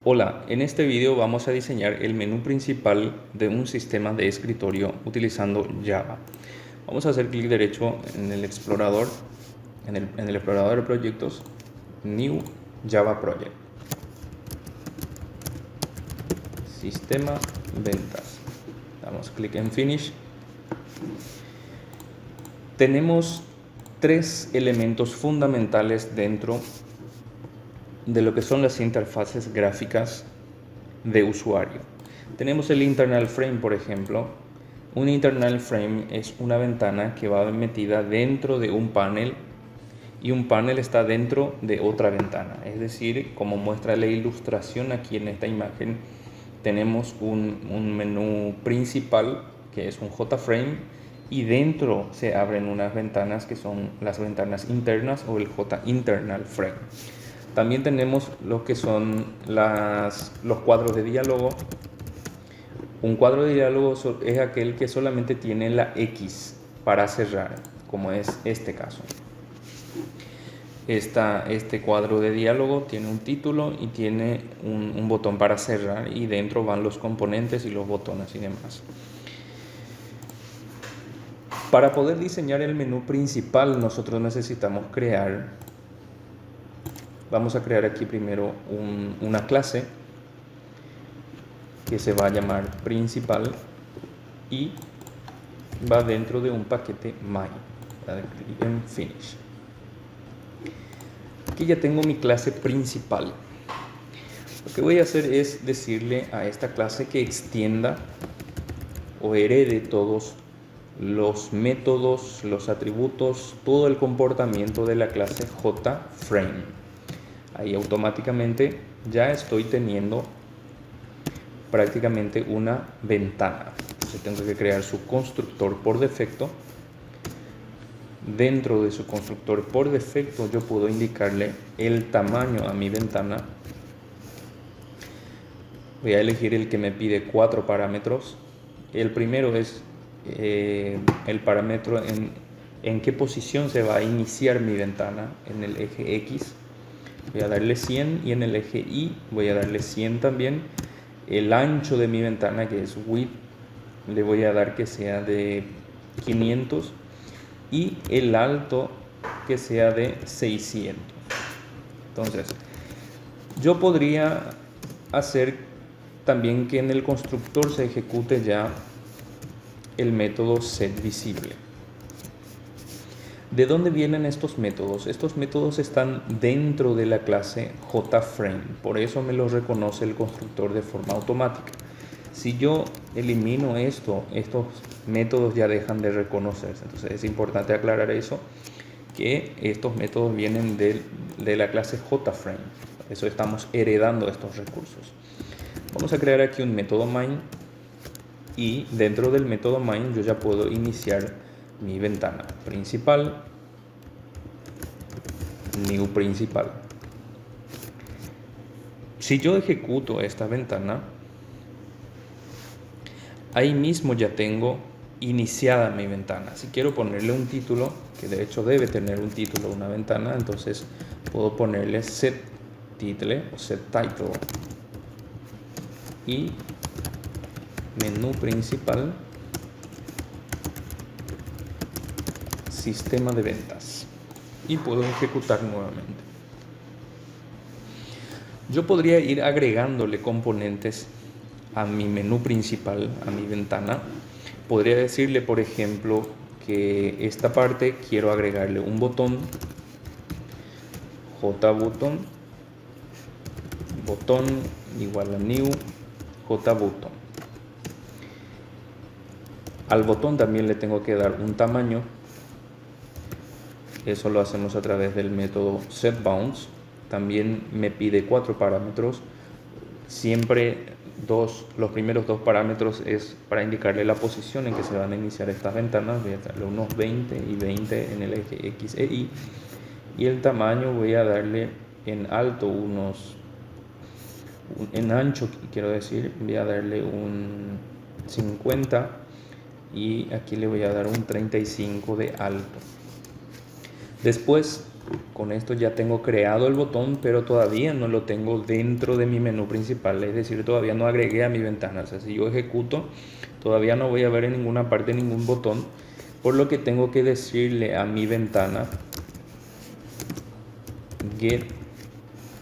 Hola, en este video vamos a diseñar el menú principal de un sistema de escritorio utilizando Java. Vamos a hacer clic derecho en el explorador, en el explorador de proyectos, New Java Project, Sistema Ventas. Damos clic en Finish. Tenemos tres elementos fundamentales dentro de lo que son las interfaces gráficas de usuario. Tenemos el internal frame, por ejemplo. Un internal frame es una ventana que va metida dentro de un panel y un panel está dentro de otra ventana. Es decir, como muestra la ilustración aquí en esta imagen, tenemos un menú principal que es un JFrame y dentro se abren unas ventanas que son las ventanas internas o el JInternal frame. También tenemos lo que son los cuadros de diálogo. Un cuadro de diálogo es aquel que solamente tiene la X para cerrar, como es este caso. Este cuadro de diálogo tiene un título y tiene un botón para cerrar, y dentro van los componentes y los botones y demás. Para poder diseñar el menú principal nosotros necesitamos vamos a crear aquí primero una clase que se va a llamar principal y va dentro de un paquete my. Dar clic en Finish. Aquí ya tengo mi clase principal. Lo que voy a hacer es decirle a esta clase que extienda o herede todos los métodos, los atributos, todo el comportamiento de la clase JFrame. Ahí automáticamente ya estoy teniendo prácticamente una ventana. Entonces tengo que crear su constructor por defecto. Dentro de su constructor por defecto yo puedo indicarle el tamaño a mi ventana. Voy a elegir el que me pide 4 parámetros. El primero es el parámetro en qué posición se va a iniciar mi ventana, en el eje X. Voy a darle 100 y en el eje Y voy a darle 100 también. El ancho de mi ventana, que es width, le voy a dar que sea de 500 y el alto que sea de 600. Entonces, yo podría hacer también que en el constructor se ejecute ya el método setVisible. ¿De dónde vienen estos métodos? Estos métodos están dentro de la clase JFrame, por eso me los reconoce el constructor de forma automática. Si yo elimino estos métodos ya dejan de reconocerse. Entonces es importante aclarar eso, que estos métodos vienen de la clase JFrame. Por eso estamos heredando estos recursos. Vamos a crear aquí un método main y dentro del método main yo ya puedo iniciar mi ventana principal, new principal. Si yo ejecuto esta ventana, ahí mismo ya tengo iniciada mi ventana. Si quiero ponerle un título, que de hecho debe tener un título una ventana, entonces puedo ponerle set title o set title y menú principal, sistema de ventas, y puedo ejecutar nuevamente. Yo podría ir agregándole componentes a mi menú principal, a mi ventana. Podría decirle, por ejemplo, que esta parte quiero agregarle un botón, JButton, botón igual a new JButton. Al botón también le tengo que dar un tamaño. Eso lo hacemos a través del método setBounds. También me pide 4 parámetros. Siempre los primeros 2 parámetros es para indicarle la posición en que se van a iniciar estas ventanas. Voy a darle unos 20 y 20 en el eje X e Y. Y el tamaño voy a darle en alto en ancho, quiero decir, voy a darle un 50 y aquí le voy a dar un 35 de alto. Después Con esto ya tengo creado el botón, pero todavía no lo tengo dentro de mi menú principal, es decir, todavía no agregué a mi ventana. O sea, si yo ejecuto, todavía no voy a ver en ninguna parte ningún botón, por lo que tengo que decirle a mi ventana get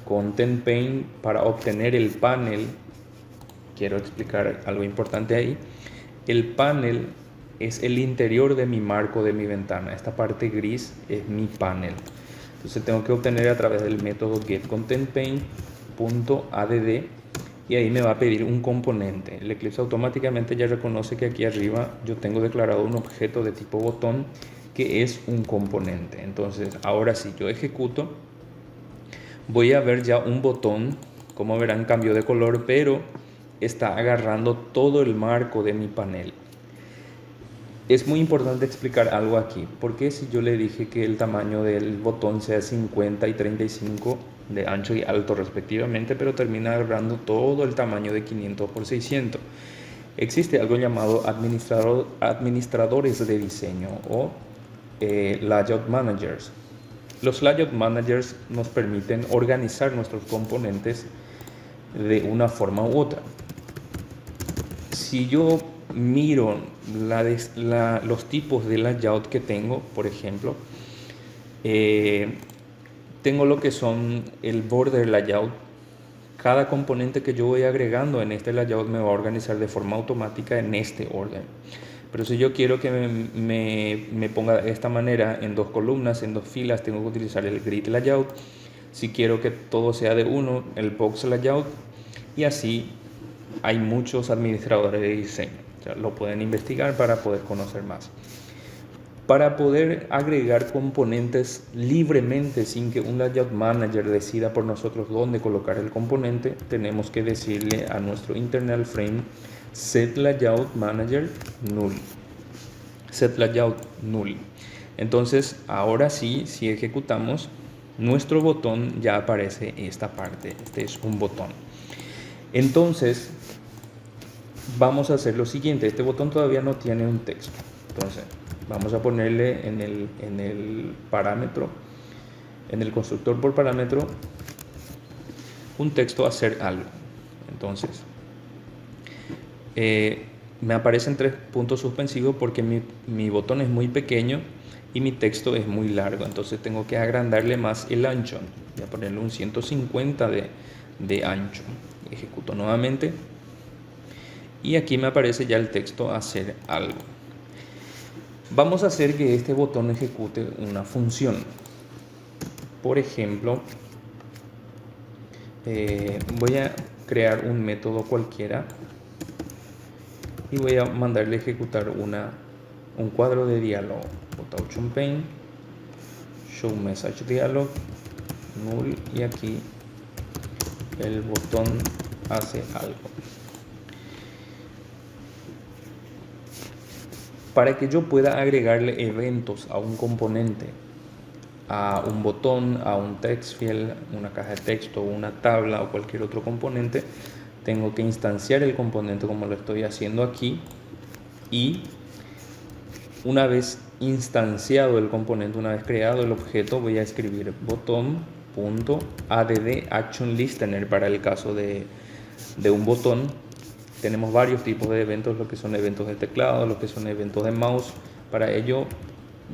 content pane para obtener el panel. Quiero explicar algo importante ahí. El panel es el interior de mi marco de mi ventana. Esta parte gris es mi panel. Entonces tengo que obtener a través del método getContentPane.add y ahí me va a pedir un componente. El Eclipse automáticamente ya reconoce que aquí arriba yo tengo declarado un objeto de tipo botón que es un componente. Entonces ahora si yo ejecuto, voy a ver ya un botón. Como verán, cambió de color, pero está agarrando todo el marco de mi panel. Es muy importante explicar algo aquí, porque si yo le dije que el tamaño del botón sea 50 y 35 de ancho y alto respectivamente, pero termina agarrando todo el tamaño de 500 por 600, existe algo llamado administradores de diseño o layout managers. Los layout managers nos permiten organizar nuestros componentes de una forma u otra. Si yo miro los tipos de layout que tengo, por ejemplo, tengo lo que son el border layout. Cada componente que yo voy agregando en este layout me va a organizar de forma automática en este orden. Pero si yo quiero que me ponga de esta manera en dos columnas, en dos filas, tengo que utilizar el grid layout. Si quiero que todo sea de uno, el box layout. Y así hay muchos administradores de diseño. O sea, lo pueden investigar para poder conocer más. Para poder agregar componentes libremente sin que un layout manager decida por nosotros dónde colocar el componente, tenemos que decirle a nuestro internal frame set layout manager null. Set layout null. Entonces ahora sí, si ejecutamos, nuestro botón ya aparece esta parte. Este es un botón. Entonces vamos a hacer lo siguiente. Este botón todavía no tiene un texto. Entonces vamos a ponerle en el parámetro, en el constructor por parámetro, un texto a hacer algo. Entonces me aparecen 3 puntos suspensivos porque mi botón es muy pequeño y mi texto es muy largo. Entonces tengo que agrandarle más el ancho. Voy a ponerle un 150 de ancho. Ejecuto nuevamente y aquí me aparece ya el texto hacer algo. Vamos a hacer que este botón ejecute una función. Por ejemplo, voy a crear un método cualquiera y voy a mandarle a ejecutar un cuadro de diálogo. Automation pane, show message dialog, null, y aquí el botón hace algo. Para que yo pueda agregarle eventos a un componente, a un botón, a un text field, una caja de texto, una tabla o cualquier otro componente, tengo que instanciar el componente como lo estoy haciendo aquí, y una vez instanciado el componente, una vez creado el objeto, voy a escribir botón.add_action_listener para el caso de un botón. Tenemos varios tipos de eventos, lo que son eventos de teclado, lo que son eventos de mouse. Para ello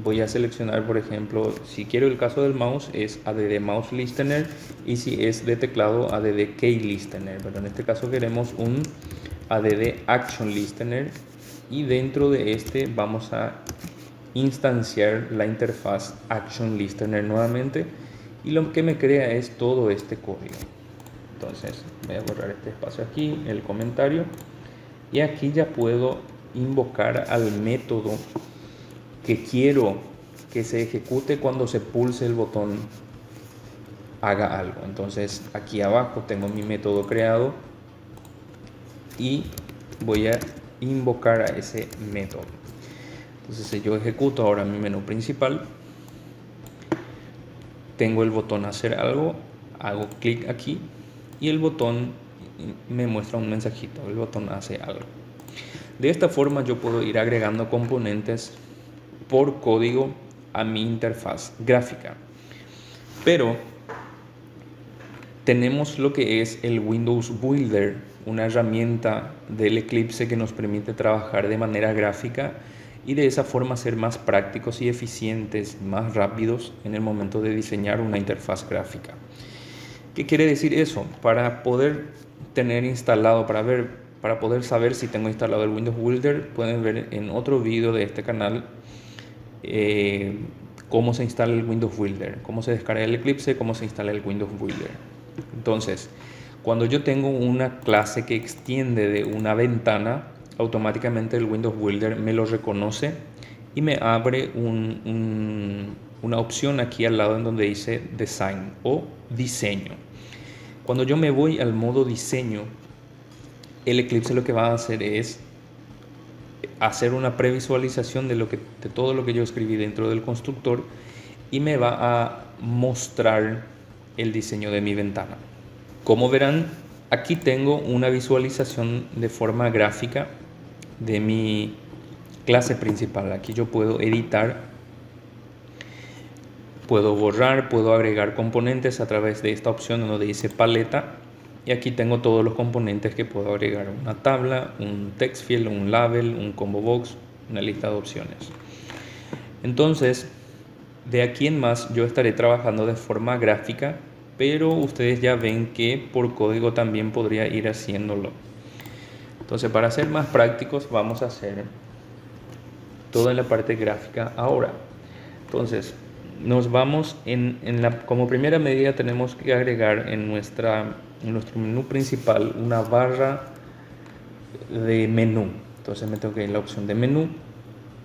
voy a seleccionar, por ejemplo, si quiero el caso del mouse es add_mouse_listener, y si es de teclado add_key_listener, pero en este caso queremos un add_action_listener, y dentro de este vamos a instanciar la interfaz action_listener nuevamente, y lo que me crea es todo este código. Entonces voy a borrar este espacio aquí, el comentario, y aquí ya puedo invocar al método que quiero que se ejecute cuando se pulse el botón haga algo. Entonces aquí abajo tengo mi método creado y voy a invocar a ese método. Entonces si yo ejecuto ahora mi menú principal, tengo el botón hacer algo, hago clic aquí y el botón me muestra un mensajito, el botón hace algo. De esta forma yo puedo ir agregando componentes por código a mi interfaz gráfica. Pero tenemos lo que es el Windows Builder, una herramienta del Eclipse que nos permite trabajar de manera gráfica y de esa forma ser más prácticos y eficientes, más rápidos en el momento de diseñar una interfaz gráfica. ¿Qué quiere decir eso? Para poder tener instalado, para poder saber si tengo instalado el Windows Builder, pueden ver en otro video de este canal cómo se instala el Windows Builder, cómo se descarga el Eclipse, cómo se instala el Windows Builder. Entonces, cuando yo tengo una clase que extiende de una ventana, automáticamente el Windows Builder me lo reconoce y me abre una opción aquí al lado en donde dice Design o Diseño. Cuando yo me voy al modo Diseño, el Eclipse lo que va a hacer es hacer una previsualización de todo lo que yo escribí dentro del constructor y me va a mostrar el diseño de mi ventana. Como verán, aquí tengo una visualización de forma gráfica de mi clase principal. Aquí yo puedo editar, puedo borrar, puedo agregar componentes a través de esta opción donde dice paleta, y aquí tengo todos los componentes que puedo agregar: una tabla, un text field, un label, un combo box, una lista de opciones. Entonces, de aquí en más yo estaré trabajando de forma gráfica, pero ustedes ya ven que por código también podría ir haciéndolo. Entonces, para ser más prácticos, vamos a hacer toda la parte gráfica ahora. Entonces, nos vamos como primera medida tenemos que agregar en nuestro menú principal una barra de menú. Entonces me tengo que ir a la opción de menú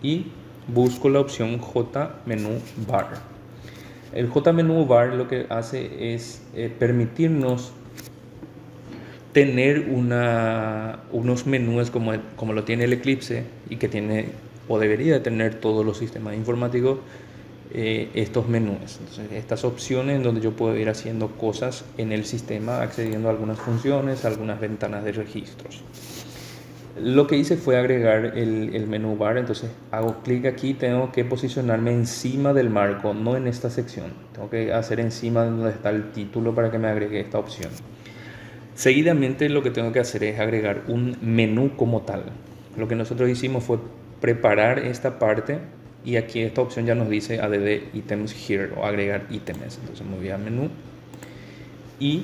y busco la opción JMenú Bar. El JMenú Bar lo que hace es permitirnos tener unos menús como lo tiene el Eclipse y que tiene o debería tener todos los sistemas informáticos, estos menús. Entonces, estas opciones donde yo puedo ir haciendo cosas en el sistema, accediendo a algunas funciones, a algunas ventanas de registros. Lo que hice fue agregar el menú bar. Entonces hago clic aquí, tengo que posicionarme encima del marco, no en esta sección. Tengo que hacer encima donde está el título para que me agregue esta opción. Seguidamente lo que tengo que hacer es agregar un menú como tal. Lo que nosotros hicimos fue preparar esta parte y aquí esta opción ya nos dice add items here o agregar ítems. Entonces me voy a menú y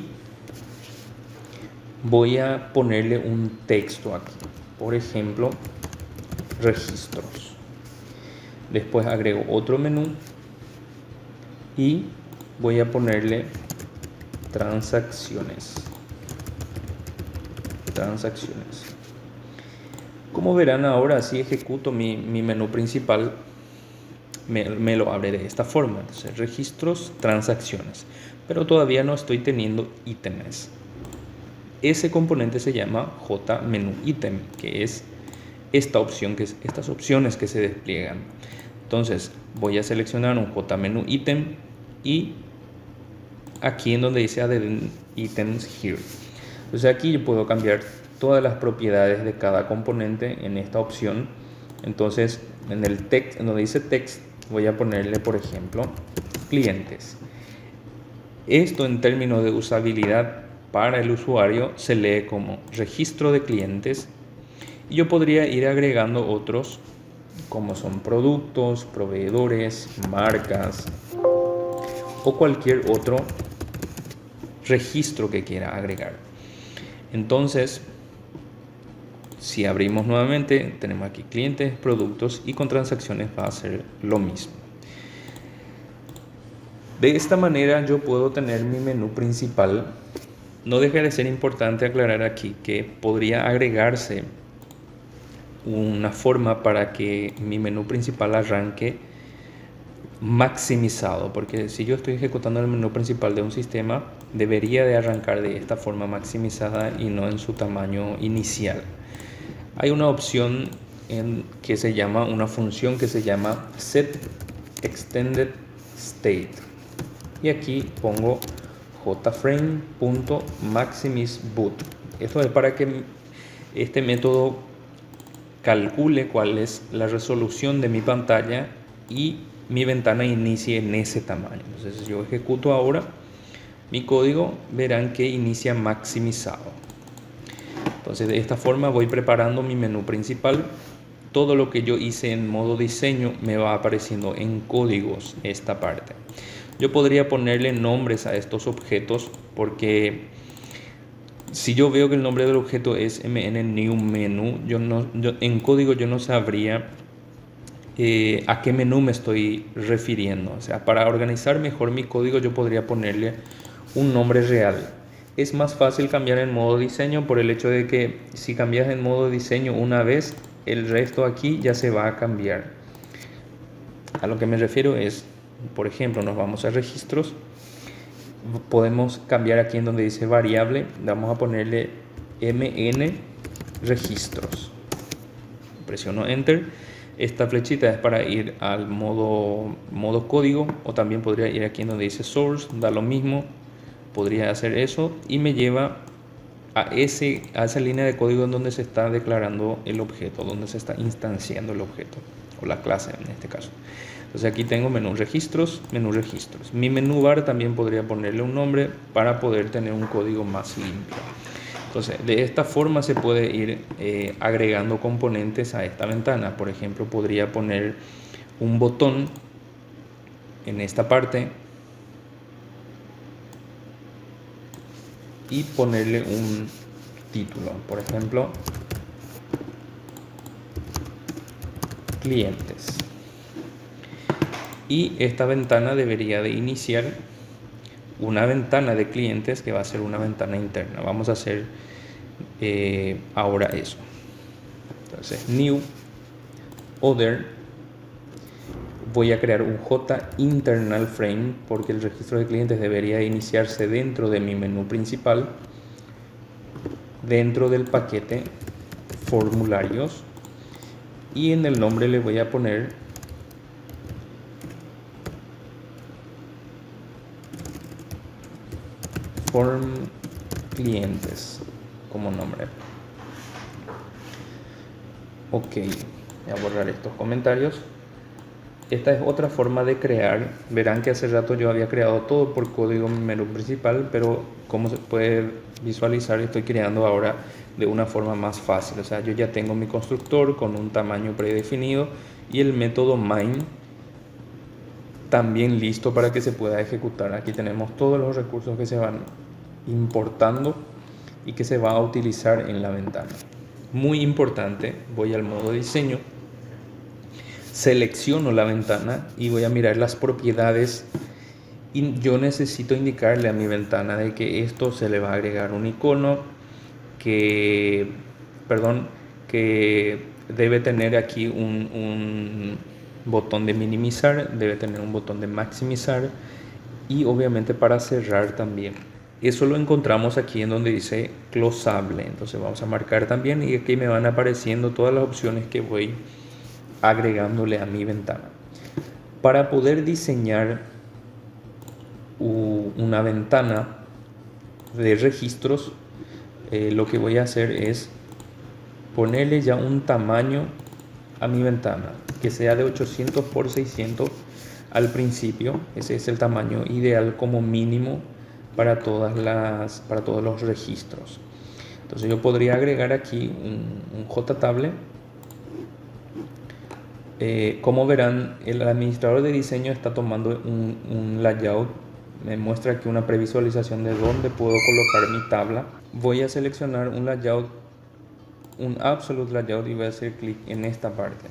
voy a ponerle un texto aquí, por ejemplo registros. Después agrego otro menú y voy a ponerle transacciones. Como verán, ahora si ejecuto mi menú principal, me lo abre de esta forma. Entonces, registros, transacciones, pero todavía no estoy teniendo ítems. Ese componente se llama JMenuItem, que es esta opción, estas opciones que se despliegan. Entonces voy a seleccionar un JMenuItem y aquí en donde dice add items here. Entonces aquí yo puedo cambiar todas las propiedades de cada componente en esta opción. Entonces en el text, en donde dice text, voy a ponerle, por ejemplo, clientes. Esto en términos de usabilidad para el usuario se lee como registro de clientes, y yo podría ir agregando otros como son productos, proveedores, marcas o cualquier otro registro que quiera agregar. Entonces, si abrimos nuevamente, tenemos aquí clientes, productos, y con transacciones va a ser lo mismo. De esta manera yo puedo tener mi menú principal. No deja de ser importante aclarar aquí que podría agregarse una forma para que mi menú principal arranque maximizado, porque si yo estoy ejecutando el menú principal de un sistema, debería de arrancar de esta forma maximizada y no en su tamaño inicial. Hay una opción que se llama, una función que se llama set extended state, y aquí pongo jframe.maximizBoot. Esto es para que este método calcule cuál es la resolución de mi pantalla y mi ventana inicie en ese tamaño. Entonces, si yo ejecuto ahora mi código, verán que inicia maximizado. Entonces, de esta forma voy preparando mi menú principal. Todo lo que yo hice en modo diseño me va apareciendo en códigos esta parte. Yo podría ponerle nombres a estos objetos, porque si yo veo que el nombre del objeto es mn_new_menu, en código yo no sabría a qué menú me estoy refiriendo. O sea, para organizar mejor mi código yo podría ponerle un nombre real. Es más fácil cambiar en modo diseño por el hecho de que si cambias en modo diseño una vez, el resto aquí ya se va a cambiar. A lo que me refiero es, por ejemplo, nos vamos a registros, podemos cambiar aquí en donde dice variable, vamos a ponerle mn registros. Presiono enter. Esta flechita es para ir al modo código, o también podría ir aquí en donde dice source, da lo mismo, podría hacer eso y me lleva a esa línea de código en donde se está declarando el objeto, donde se está instanciando el objeto o la clase en este caso. Entonces aquí tengo menú registros. Mi menú bar también podría ponerle un nombre para poder tener un código más limpio. Entonces, de esta forma se puede ir agregando componentes a esta ventana. Por ejemplo, podría poner un botón en esta parte y ponerle un título. Por ejemplo, clientes. Y esta ventana debería de iniciar una ventana de clientes que va a ser una ventana interna. Vamos a hacer ahora eso. Entonces, new, other, voy a crear un J internal frame porque el registro de clientes debería iniciarse dentro de mi menú principal, dentro del paquete formularios, y en el nombre le voy a poner form clientes como nombre. Ok, voy a borrar estos comentarios. Esta es otra forma de crear. Verán que hace rato yo había creado todo por código en mi menú principal, pero como se puede visualizar, estoy creando ahora de una forma más fácil. O sea, yo ya tengo mi constructor con un tamaño predefinido y el método main también listo para que se pueda ejecutar. Aquí tenemos todos los recursos que se van importando y que se va a utilizar en la ventana. Muy importante, voy al modo diseño, selecciono la ventana y voy a mirar las propiedades, y yo necesito indicarle a mi ventana de que esto se le va a agregar un icono que debe tener aquí un botón de minimizar, debe tener un botón de maximizar y obviamente para cerrar también. Eso lo encontramos aquí en donde dice closable. Entonces vamos a marcar también y aquí me van apareciendo todas las opciones que voy agregándole a mi ventana. Para poder diseñar una ventana de registros, lo que voy a hacer es ponerle ya un tamaño a mi ventana que sea de 800 por 600 al principio. Ese es el tamaño ideal como mínimo para todos los registros. Entonces yo podría agregar aquí un JTable. Como verán, el administrador de diseño está tomando un layout. Me muestra aquí una previsualización de dónde puedo colocar mi tabla. Voy a seleccionar un layout, un absolute layout, y voy a hacer clic en esta parte.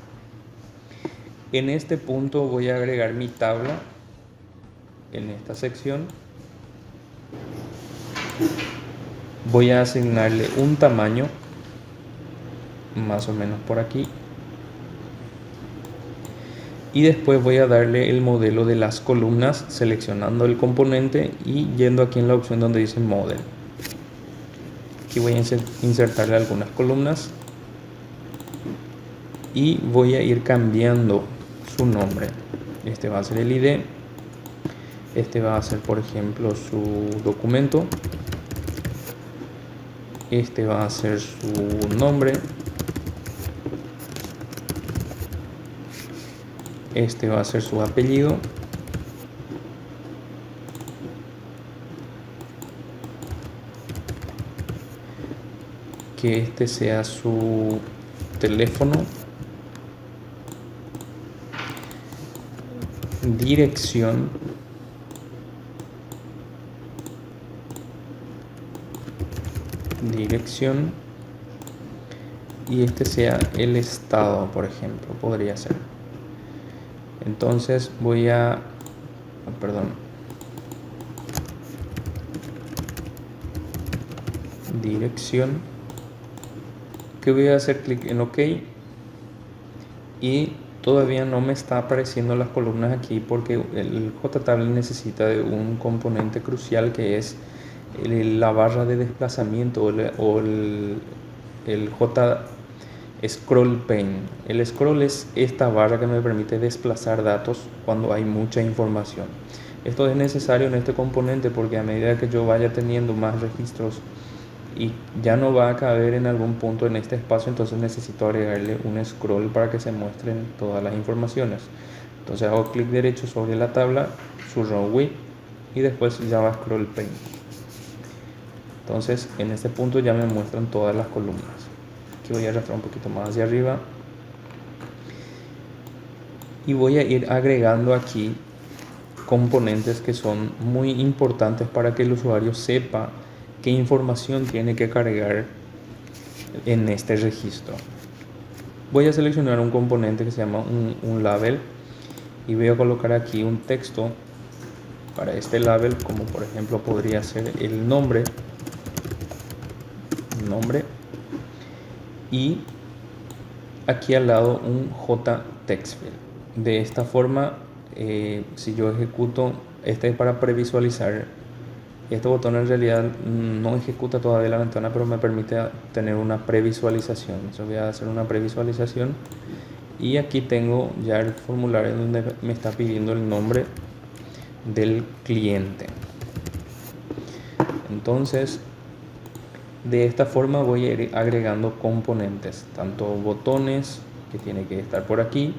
En este punto voy a agregar mi tabla en esta sección. Voy a asignarle un tamaño, más o menos por aquí. Y después voy a darle el modelo de las columnas, seleccionando el componente y yendo aquí en la opción donde dice Model. Aquí voy a insertarle algunas columnas y voy a ir cambiando su nombre. Este va a ser el ID. Este va a ser, por ejemplo, su documento. Este va a ser su nombre. Este va a ser su apellido. Que este sea su teléfono. Dirección. Y este sea el estado, por ejemplo, podría ser. Entonces voy a, dirección, que voy a hacer clic en OK, y todavía no me está apareciendo las columnas aquí porque el JTable necesita de un componente crucial que es la barra de desplazamiento o el J Scroll Pane. El scroll es esta barra que me permite desplazar datos cuando hay mucha información. Esto es necesario en este componente porque a medida que yo vaya teniendo más registros y ya no va a caber en algún punto en este espacio, entonces necesito agregarle un scroll para que se muestren todas las informaciones. Entonces hago clic derecho sobre la tabla, su row width, y después Java Scroll Pane. Entonces en este punto ya me muestran todas las columnas. Aquí voy a arrastrar un poquito más hacia arriba y voy a ir agregando aquí componentes que son muy importantes para que el usuario sepa qué información tiene que cargar en este registro. Voy a seleccionar un componente que se llama un label y voy a colocar aquí un texto para este label, como por ejemplo podría ser el nombre, y aquí al lado un JTextField. De esta forma, si yo ejecuto, este es para previsualizar. Este botón en realidad no ejecuta todavía la ventana, pero me permite tener una previsualización. Entonces voy a hacer una previsualización y aquí tengo ya el formulario donde me está pidiendo el nombre del cliente. Entonces, de esta forma voy a ir agregando componentes, tanto botones, que tiene que estar por aquí.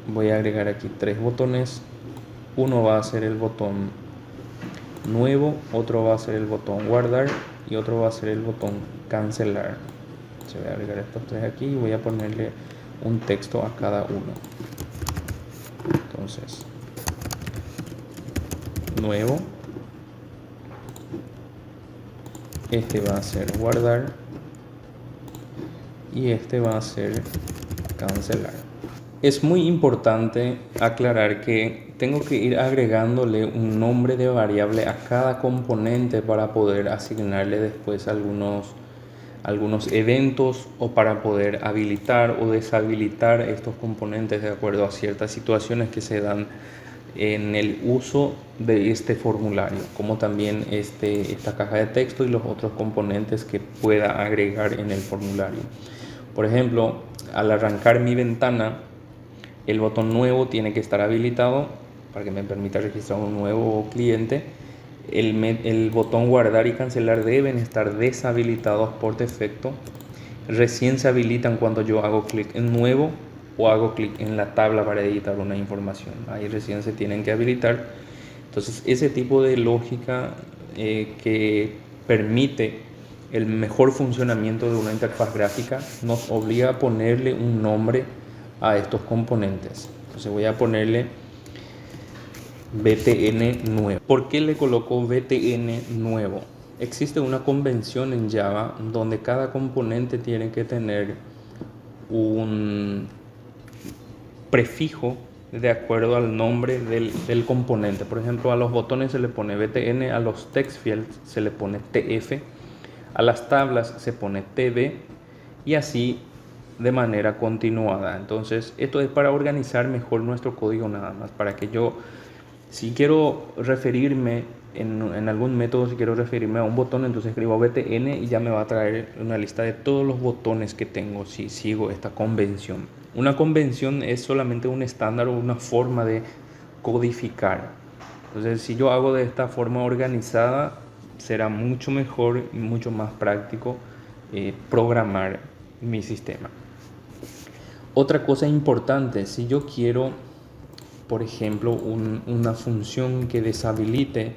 Voy a agregar aquí 3 botones. Uno va a ser el botón nuevo, otro va a ser el botón guardar y otro va a ser el botón cancelar. Se voy a agregar estos 3 aquí y voy a ponerle un texto a cada uno. Entonces, nuevo, este va a ser guardar y este va a ser cancelar. Es muy importante aclarar que tengo que ir agregándole un nombre de variable a cada componente para poder asignarle después algunos eventos o para poder habilitar o deshabilitar estos componentes de acuerdo a ciertas situaciones que se dan en el uso de este formulario, como también esta caja de texto y los otros componentes que pueda agregar en el formulario. Por ejemplo, al arrancar mi ventana, el botón nuevo tiene que estar habilitado para que me permita registrar un nuevo cliente. El botón guardar y cancelar deben estar deshabilitados por defecto. Recién se habilitan cuando yo hago clic en nuevo o hago clic en la tabla para editar una información. Ahí recién se tienen que habilitar. Entonces ese tipo de lógica que permite el mejor funcionamiento de una interfaz gráfica nos obliga a ponerle un nombre a estos componentes. Entonces voy a ponerle btn nuevo. ¿Por qué le coloco btn nuevo? Existe una convención en Java donde cada componente tiene que tener un prefijo de acuerdo al nombre del componente. Por ejemplo, a los botones se le pone btn, a los text fields se le pone tf, a las tablas se pone tb y así de manera continuada. Entonces esto es para organizar mejor nuestro código nada más, para que yo, si quiero referirme en algún método, si quiero referirme a un botón, entonces escribo btn y ya me va a traer una lista de todos los botones que tengo si sigo esta convención. Una convención es solamente un estándar o una forma de codificar. Entonces si yo hago de esta forma organizada, será mucho mejor y mucho más práctico programar mi sistema. Otra cosa importante, si yo quiero, por ejemplo, una función que deshabilite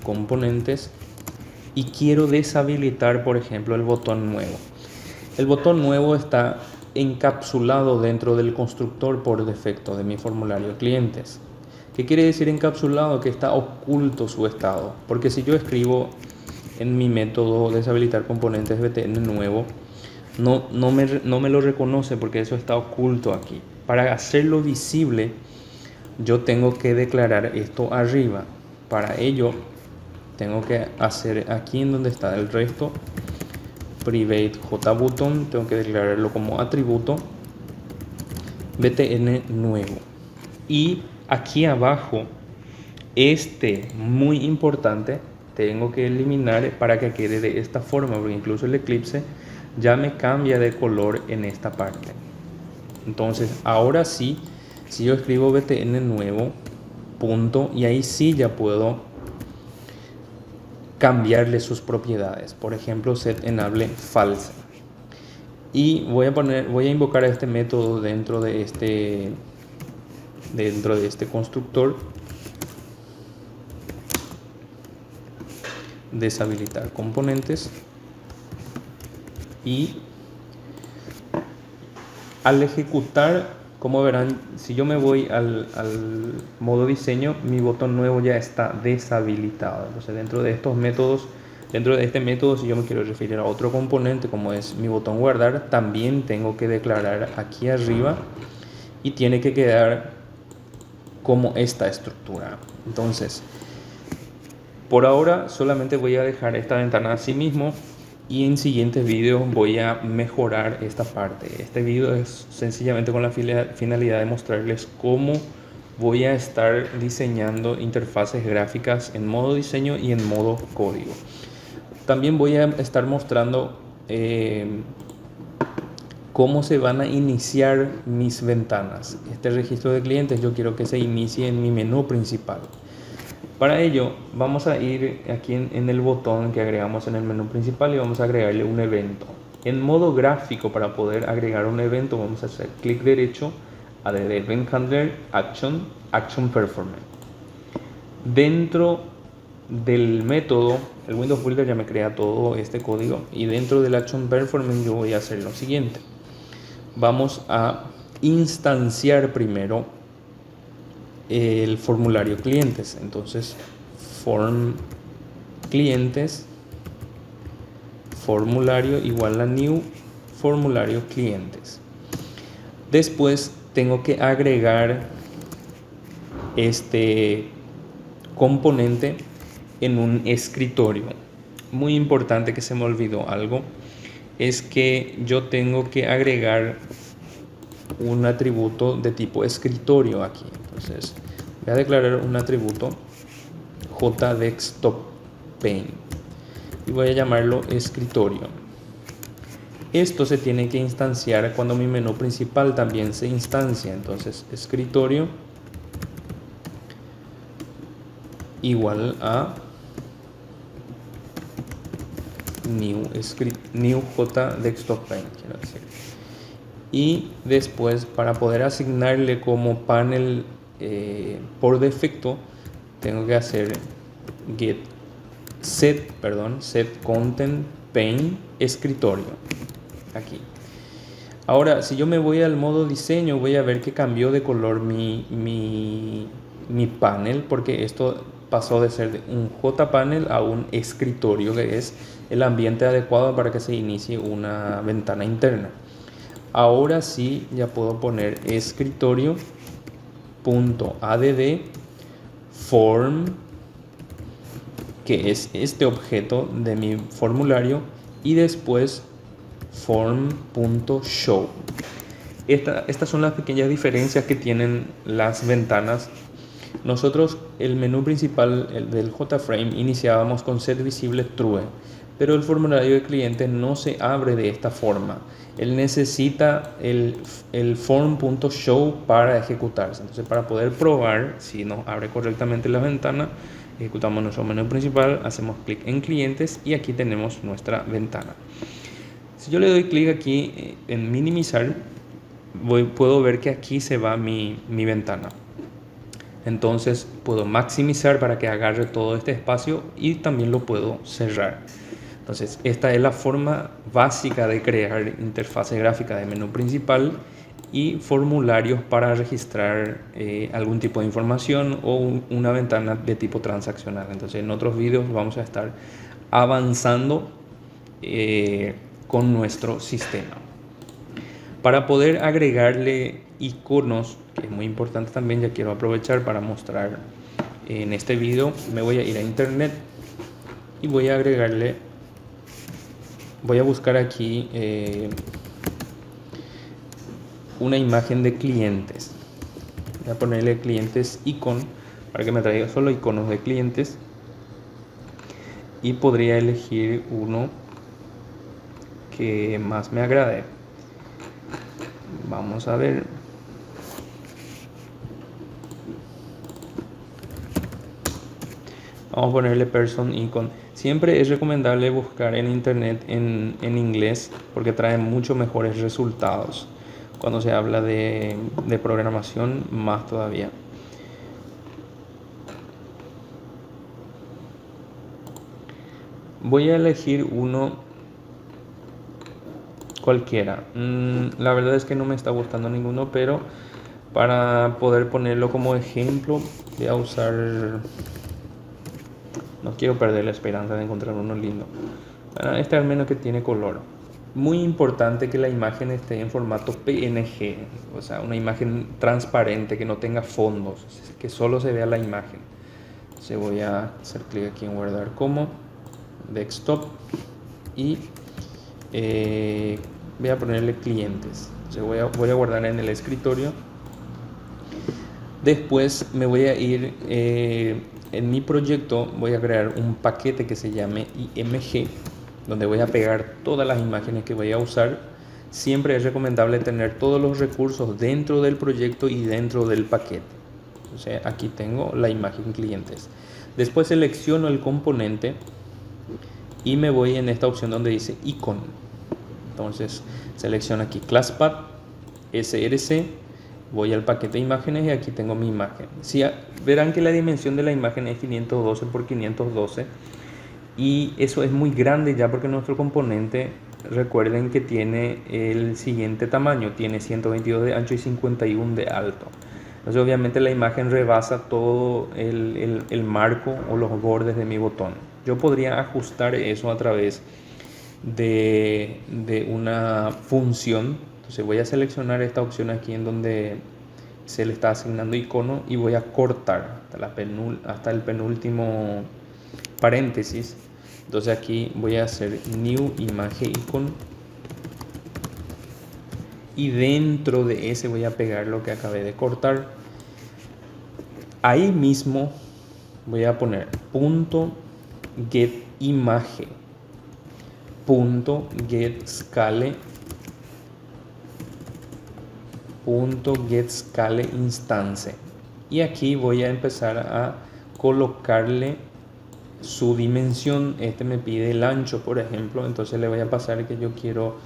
componentes y quiero deshabilitar, por ejemplo, el botón nuevo. El botón nuevo está encapsulado dentro del constructor por defecto de mi formulario de clientes. ¿Qué quiere decir encapsulado? Que está oculto su estado. Porque si yo escribo en mi método deshabilitar componentes btn nuevo, no me lo reconoce porque eso está oculto aquí. Para hacerlo visible, yo tengo que declarar esto arriba. Para ello, tengo que hacer aquí en donde está el resto, private jbutton, tengo que declararlo como atributo btn nuevo. Y aquí abajo, muy importante, tengo que eliminar para que quede de esta forma, porque incluso el Eclipse ya me cambia de color en esta parte. Entonces ahora sí, si yo escribo btn nuevo punto, y ahí sí ya puedo cambiarle sus propiedades, por ejemplo set enable false, y voy a invocar a este método dentro de este constructor deshabilitar componentes, y al ejecutar, como verán, si yo me voy al modo diseño, mi botón nuevo ya está deshabilitado. Entonces dentro de estos métodos, dentro de este método, si yo me quiero referir a otro componente como es mi botón guardar, también tengo que declarar aquí arriba y tiene que quedar como esta estructura. Entonces por ahora solamente voy a dejar esta ventana así mismo, y en siguientes vídeos voy a mejorar esta parte. Este vídeo es sencillamente con la finalidad de mostrarles cómo voy a estar diseñando interfaces gráficas en modo diseño y en modo código. También voy a estar mostrando cómo se van a iniciar mis ventanas. Este registro de clientes yo quiero que se inicie en mi menú principal. Para ello vamos a ir aquí en el botón que agregamos en el menú principal y vamos a agregarle un evento. En modo gráfico, para poder agregar un evento, vamos a hacer clic derecho, add event handler, action performer. Dentro del método, el Windows Builder ya me crea todo este código, y dentro del action performer yo voy a hacer lo siguiente. Vamos a instanciar primero el formulario clientes. Entonces form clientes formulario igual a new formulario clientes. Después tengo que agregar este componente en un escritorio. Muy importante, que se me olvidó algo, es que yo tengo que agregar un atributo de tipo escritorio aquí. Entonces voy a declarar un atributo JDesktopPane y voy a llamarlo escritorio. Esto se tiene que instanciar cuando mi menú principal también se instancia. Entonces escritorio igual a new JDesktopPane, quiero decir. Y después, para poder asignarle como panel por defecto, tengo que hacer set content pane escritorio aquí. Ahora, si yo me voy al modo diseño, voy a ver que cambió de color mi panel, porque esto pasó de ser de un JPanel a un escritorio, que es el ambiente adecuado para que se inicie una ventana interna. Ahora sí ya puedo poner escritorio.add form, que es este objeto de mi formulario, y después form.show. Estas son las pequeñas diferencias que tienen las ventanas. Nosotros el menú principal, el del JFrame, iniciábamos con set visible true, pero el formulario de cliente no se abre de esta forma. Él necesita el form.show para ejecutarse. Entonces, para poder probar si nos abre correctamente la ventana, ejecutamos nuestro menú principal, hacemos clic en clientes y aquí tenemos nuestra ventana. Si yo le doy clic aquí en minimizar, puedo ver que aquí se va mi ventana. Entonces puedo maximizar para que agarre todo este espacio y también lo puedo cerrar. Entonces esta es la forma básica de crear interfase gráfica de menú principal y formularios para registrar algún tipo de información o una ventana de tipo transaccional. Entonces en otros vídeos vamos a estar avanzando con nuestro sistema. Para poder agregarle iconos, que es muy importante también, ya quiero aprovechar para mostrar en este video, me voy a ir a internet y voy a agregarle, voy a buscar aquí una imagen de clientes. Voy a ponerle clientes icon para que me traiga solo iconos de clientes y podría elegir uno que más me agrade. Vamos a ver. Vamos a ponerle person icon. Siempre es recomendable buscar en internet en inglés porque trae mucho mejores resultados. Cuando se habla de programación, más todavía. Voy a elegir uno cualquiera. La verdad es que no me está gustando ninguno, pero para poder ponerlo como ejemplo voy a usar... No quiero perder la esperanza de encontrar uno lindo. Bueno, este al menos que tiene color. Muy importante que la imagen esté en formato PNG, o sea, una imagen transparente que no tenga fondos, que solo se vea la imagen. Entonces voy a hacer clic aquí en guardar como desktop y voy a ponerle clientes. Entonces voy a guardar en el escritorio. Después me voy a ir en mi proyecto, voy a crear un paquete que se llame IMG, donde voy a pegar todas las imágenes que voy a usar. Siempre es recomendable tener todos los recursos dentro del proyecto y dentro del paquete. Entonces aquí tengo la imagen clientes. Después selecciono el componente y me voy en esta opción donde dice icon. Entonces selecciono aquí ClassPath, src, voy al paquete de imágenes y aquí tengo mi imagen. Verán que la dimensión de la imagen es 512 por 512 y eso es muy grande ya porque nuestro componente, recuerden que tiene el siguiente tamaño, tiene 122 de ancho y 51 de alto. Entonces obviamente la imagen rebasa todo el marco o los bordes de mi botón. Yo podría ajustar eso a través de una función. Entonces voy a seleccionar esta opción aquí en donde se le está asignando icono y voy a cortar hasta el penúltimo paréntesis. Entonces aquí voy a hacer new image icon y dentro de ese voy a pegar lo que acabé de cortar. Ahí mismo voy a poner punto get image, punto get scale, punto get scale instance, y aquí voy a empezar a colocarle su dimensión. Este me pide el ancho, por ejemplo, entonces le voy a pasar que yo quiero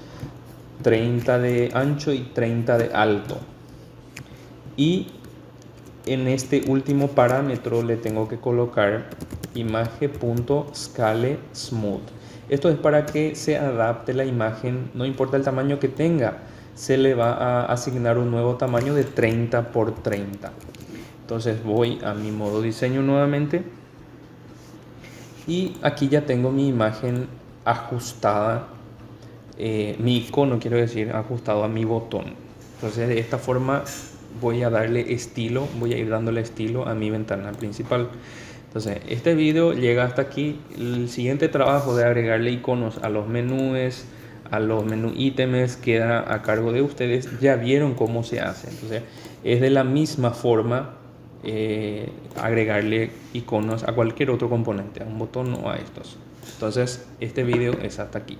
30 de ancho y 30 de alto, y en este último parámetro le tengo que colocar image.scale smooth. Esto es para que se adapte la imagen, no importa el tamaño que tenga, se le va a asignar un nuevo tamaño de 30 por 30. Entonces voy a mi modo diseño nuevamente y aquí ya tengo mi imagen ajustada, mi icono quiero decir, ajustado a mi botón. Entonces de esta forma voy a darle estilo, voy a ir dándole estilo a mi ventana principal. Entonces este video llega hasta aquí. El siguiente trabajo de agregarle iconos a los menús, a los menú ítems, queda a cargo de ustedes. Ya vieron cómo se hace. Entonces es de la misma forma agregarle iconos a cualquier otro componente, a un botón o a estos. Entonces este video es hasta aquí.